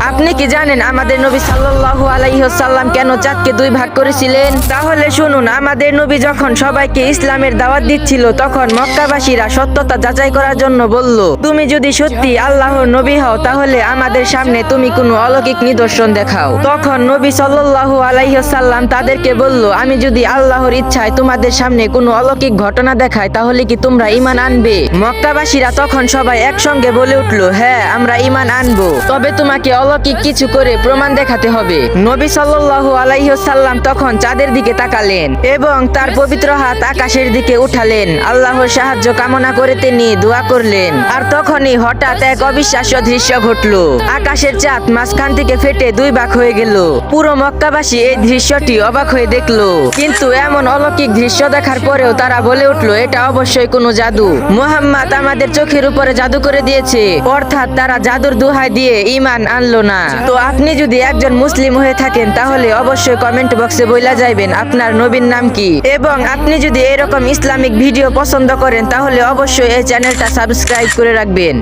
আপনি কি জানেন আমাদের নবী সাল্লাল্লাহু আলাইহি ওয়াসাল্লাম কেন চাঁদকে দুই ভাগ করেছিলেন? তাহলে শুনুন, আমাদের নবী যখন সবাইকে ইসলামের দাওয়াত দিচ্ছিল তখন মক্কাবাসীরা সত্যতা যাচাই করার জন্য বলল, তুমি যদি সত্যি আল্লাহর নবী হও তাহলে আমাদের সামনে তুমি কোনো অলৌকিক নিদর্শন দেখাও। তখন নবী সাল্লাল্লাহু আলাইহি ওয়াসাল্লাম তাদেরকে বলল, আমি যদি আল্লাহর ইচ্ছায় তোমাদের সামনে কোনো অলৌকিক ঘটনা দেখাই তাহলে কি তোমরা ঈমান আনবে? মক্কাবাসীরা তখন সবাই একসঙ্গে বলে উঠল, হ্যাঁ আমরা ঈমান আনবো, তবে তোমাকে অলৌকিক কিছু করে প্রমাণ দেখাতে হবে। নবী সাল্লাল্লাহু আলাইহি ওয়াসাল্লাম তখন চাঁদের দিকে তাকালেন এবং তার পবিত্র হাত আকাশের দিকে উঠালেন। আল্লাহর সাহায্য কামনা করে তিনি দোয়া করলেন। আর তখনই হঠাৎ এক অবিশ্বাস্য দৃশ্য ঘটলো। আকাশের চাঁদ মাঝখান থেকে ফেটে দুই ভাগ হয়ে গেল। পুরো মক্কাবাসী এই দৃশ্যটি অবাক হয়ে দেখলো, কিন্তু এমন অলৌকিক দৃশ্য দেখার পরেও তারা বলে উঠলো, এটা অবশ্যই কোনো জাদু। মুহাম্মদ আমাদের চোখের উপরে জাদু করে দিয়েছে। অর্থাৎ তারা জাদুর দোহাই দিয়ে ঈমান আনলো না। তো আপনি যদি একজন মুসলিম হয়ে থাকেন তাহলে অবশ্যই কমেন্ট বক্সে বইলা যাইবেন আপনার নবীর নাম কি, এবং আপনি যদি এরকম ইসলামিক ভিডিও পছন্দ করেন তাহলে অবশ্যই এই চ্যানেলটা সাবস্ক্রাইব করে রাখবেন।